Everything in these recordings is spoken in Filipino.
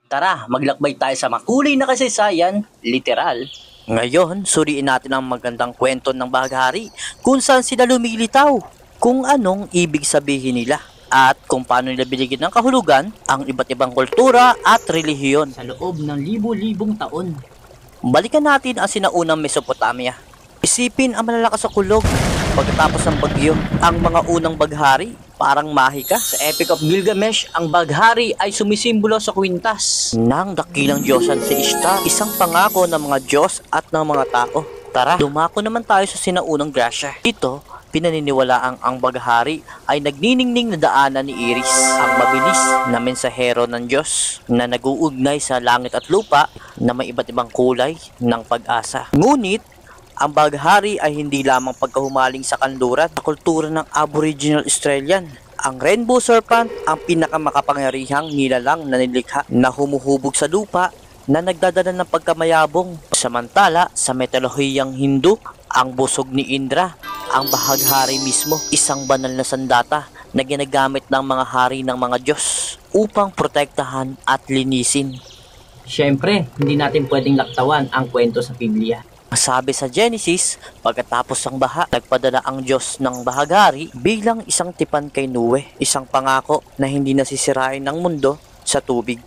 Tara, maglakbay tayo sa makulay na kasaysayan, literal. Ngayon, suriin natin ang magandang kwento ng bahaghari kung saan sila lumilitaw, kung anong ibig sabihin nila, at kung paano nila binigyan ng kahulugan ang iba't ibang kultura at relihiyon sa loob ng libo-libong taon. Balikan natin ang sinaunang Mesopotamia. Isipin ang malalakas sa kulog. Pagkatapos ng bagyo, ang mga unang baghari parang mahika. Sa Epic of Gilgamesh, ang baghari ay sumisimbolo sa kwintas ng dakilang diyosan si Ishtar, isang pangako ng mga Diyos at ng mga tao. Tara, dumako naman tayo sa sinaunang Gracia. Ito, pinaniniwalaang ang baghari ay nagniningning na daanan ni Iris, ang mabilis na mensahero ng Diyos na naguugnay sa langit at lupa na may iba't ibang kulay ng pag-asa. Ngunit, ang baghari ay hindi lamang pagkahumaling sa kanluran sa kultura ng Aboriginal Australian. Ang rainbow serpent ang pinakamakapangyarihang nilalang na nilikha na humuhubog sa lupa na nagdadala ng pagkamayabong. Samantala, sa mitolohiyang Hindu, ang busog ni Indra, ang bahaghari mismo, isang banal na sandata na ginagamit ng mga hari ng mga Diyos upang protektahan at linisin. Siyempre, hindi natin pwedeng laktawan ang kwento sa Biblia. Sabi sa Genesis, pagkatapos ng baha, nagpadala ang Diyos ng bahaghari bilang isang tipan kay Noe, isang pangako na hindi nasisirain ng mundo sa tubig.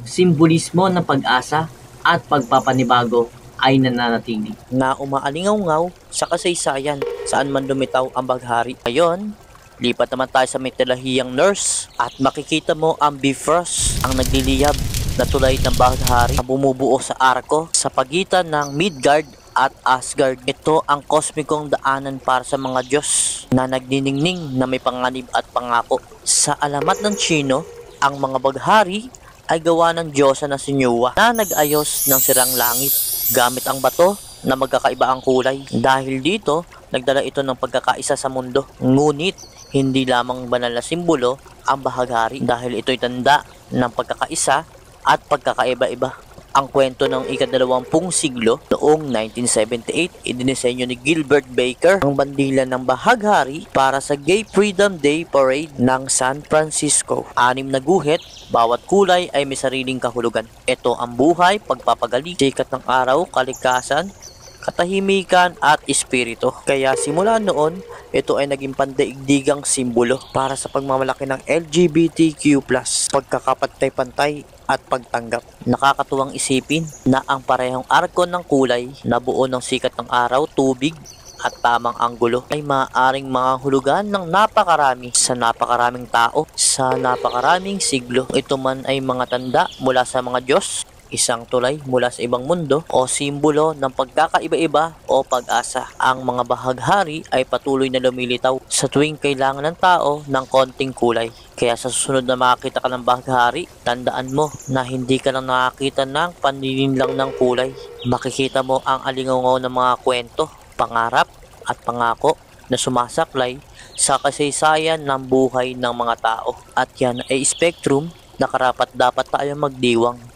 Simbolismo ng pag-asa at pagpapanibago ay nananatili. Na umaalingaw-ngaw sa kasaysayan saan man lumitaw ang baghari. Ngayon, lipat naman tayo sa mitolohiyang Norse at makikita mo ang Bifrost, ang nagliliyab na tulay ng bahaghari na bumubuo sa arko sa pagitan ng Midgard at Asgard. Ito ang kosmikong daanan para sa mga Diyos na nagniningning na may panganib at pangako. Sa alamat ng Chino, ang mga baghari ay gawa ng Diyosa na si Nuwa na nag-ayos ng sirang langit gamit ang bato na magkakaiba ang kulay. Dahil dito, nagdala ito ng pagkakaisa sa mundo. Ngunit, hindi lamang banal na simbolo ang bahaghari dahil ito'y tanda ng pagkakaisa at pagkakaiba-iba. Ang kwento ng ika-20 siglo, noong 1978, idinisenyo ni Gilbert Baker ang bandila ng bahaghari para sa Gay Freedom Day Parade ng San Francisco. 6 na guhit, bawat kulay ay may sariling kahulugan. Ito ang buhay, pagpapagali, sikat ng araw, kalikasan, katahimikan at espiritu. Kaya simula noon, ito ay naging pandaigdigang simbolo para sa pagmamalaki ng LGBTQ+, pagkakapantay-pantay at pagtanggap. Nakakatuwang isipin na ang parehong arko ng kulay na buo ng sikat ng araw, tubig at tamang anggulo ay maaaring mga hulugan ng napakarami sa napakaraming tao sa napakaraming siglo. Ito man ay mga tanda mula sa mga Diyos, isang tulay mula sa ibang mundo o simbolo ng pagkakaiba-iba o pag-asa. Ang mga bahaghari ay patuloy na lumilitaw sa tuwing kailangan ng tao ng konting kulay. Kaya sa susunod na makakita ka ng bahaghari, tandaan mo na hindi ka lang nakakita ng panlilinlang ng kulay. Makikita mo ang alingaw ng mga kwento, pangarap at pangako na sumasaklay sa kasaysayan ng buhay ng mga tao. At yan ay spectrum na karapat dapat tayo magdiwang.